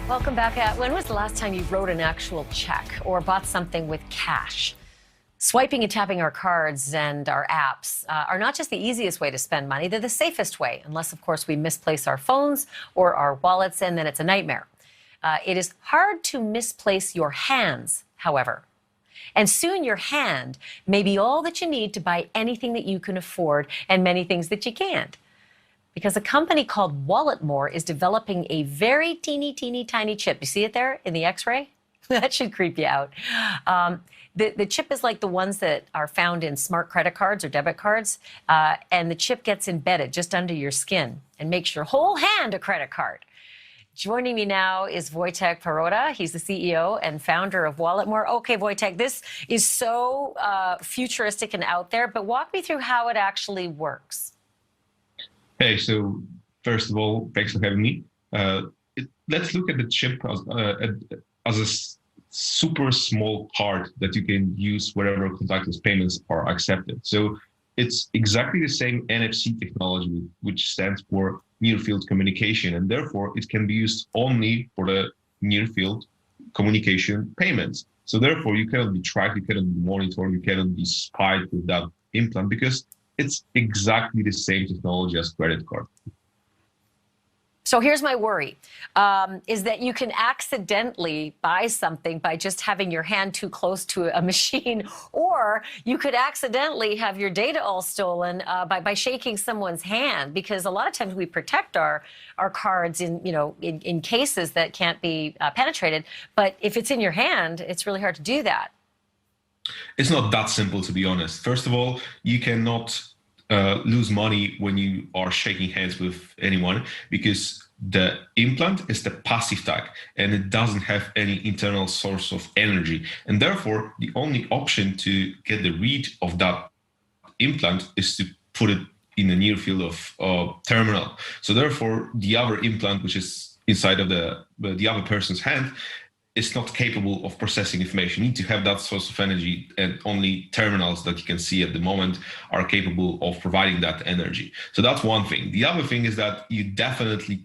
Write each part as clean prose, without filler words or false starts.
Welcome back. When was the last time you wrote an actual check or bought something with cash? Swiping and tapping our cards and our apps are not just the easiest way to spend money, they're the safest way, unless, of course, we misplace our phones or our wallets, and then it's a nightmare. It is hard to misplace your hands, however. And soon your hand may be all that you need to buy anything that you can afford and many things that you can't. Because a company called Walletmore is developing a very teeny tiny chip. You see it there in the X-ray? That should creep you out. The chip is like the ones that are found in smart credit cards or debit cards, and the chip gets embedded just under your skin and makes your whole hand a credit card. Joining me now is Wojtek Perota. He's the CEO and founder of Walletmore. Okay, Wojtek, this is so futuristic and out there, but walk me through how it actually works. Hey, so first of all, thanks for having me. Let's look at the chip as a super small card that you can use wherever contactless payments are accepted. So it's exactly the same NFC technology, which stands for near field communication, and therefore it can be used only for the near field communication payments. So therefore you cannot be tracked, you cannot be monitored, you cannot be spied with that implant because it's exactly the same technology as credit card. So here's my worry, is that you can accidentally buy something by just having your hand too close to a machine, or you could accidentally have your data all stolen by shaking someone's hand, because a lot of times we protect our cards in cases that can't be penetrated. But if it's in your hand, it's really hard to do that. It's not that simple, to be honest. First of all, you cannot lose money when you are shaking hands with anyone, because the implant is the passive tag and it doesn't have any internal source of energy. And therefore, the only option to get the read of that implant is to put it in the near field of terminal. So therefore, the other implant, which is inside of the other person's hand, is not capable of processing information. You need to have that source of energy, and only terminals that you can see at the moment are capable of providing that energy. So that's one thing. The other thing is that you definitely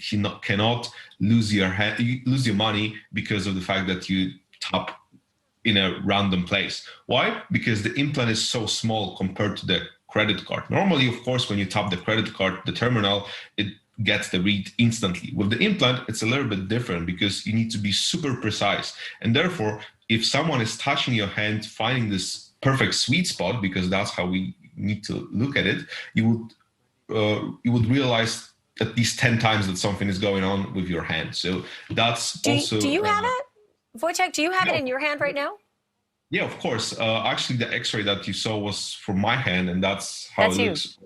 cannot lose your money because of the fact that you tap in a random place. Why? Because the implant is so small compared to the credit card. Normally, of course, when you tap the credit card, the terminal, it gets the read instantly. With the implant, it's a little bit different because you need to be super precise. And therefore, if someone is touching your hand, finding this perfect sweet spot, because that's how we need to look at it, you would realize at least 10 times that something is going on with your hand. So that's do you have it? Wojtek, do you have it in your hand right now? Yeah, of course. Actually, the X-ray that you saw was from my hand, and that's how it looks.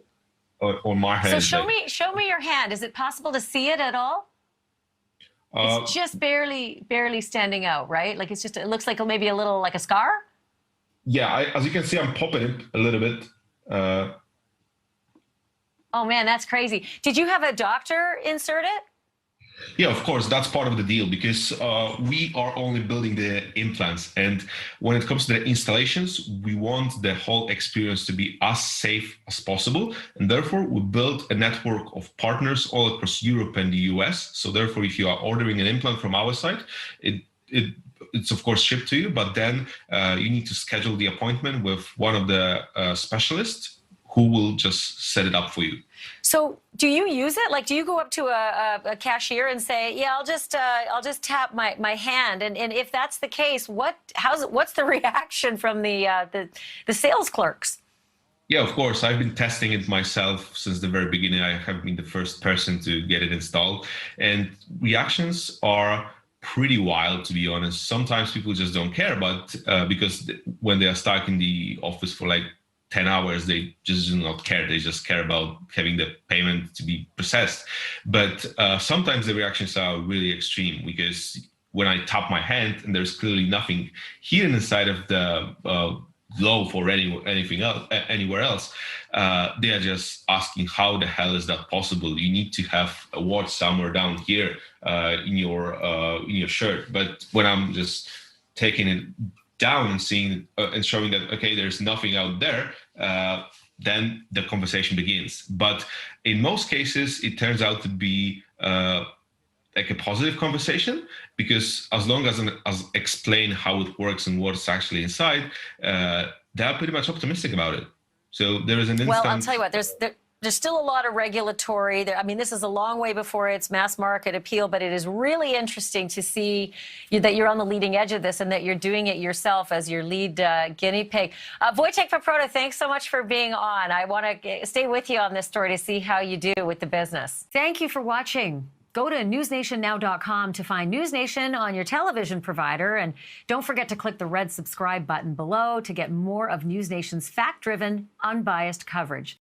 On my hand. So show me your hand. Is it possible to see it at all? It's just barely standing out, right? Like it looks like maybe a little like a scar. Yeah, as you can see, I'm popping it a little bit. Oh man, that's crazy. Did you have a doctor insert it? Yeah, of course, that's part of the deal, because we are only building the implants. And when it comes to the installations, we want the whole experience to be as safe as possible. And therefore, we built a network of partners all across Europe and the US. So therefore, if you are ordering an implant from our site, it's of course shipped to you, but then you need to schedule the appointment with one of the specialists who will just set it up for you. So do you use it? Like, do you go up to a cashier and say, yeah, I'll just tap my hand? And if that's the case, what's the reaction from the sales clerks? Yeah, of course. I've been testing it myself since the very beginning. I have been the first person to get it installed, and reactions are pretty wild, to be honest. Sometimes people just don't care, but because when they are stuck in the office for like 10 hours, they just do not care. They just care about having the payment to be processed. But sometimes the reactions are really extreme, because when I tap my hand and there's clearly nothing hidden inside of the glove or anything else, anywhere else, they are just asking, how the hell is that possible? You need to have a watch somewhere down here in your shirt. But when I'm just taking it down and seeing and showing that, okay, there's nothing out there, then the conversation begins. But in most cases, it turns out to be a like a positive conversation, because as long as explain how it works and what's actually inside, they're pretty much optimistic about it. So there is an instant. Well, I'll tell you what, there's still a lot of regulatory. I mean, this is a long way before it's mass market appeal, but it is really interesting to see that you're on the leading edge of this and that you're doing it yourself as your lead guinea pig. Wojciech Paprota, thanks so much for being on. I want to stay with you on this story to see how you do with the business. Thank you for watching. Go to newsnationnow.com to find News Nation on your television provider. And don't forget to click the red subscribe button below to get more of News Nation's fact-driven, unbiased coverage.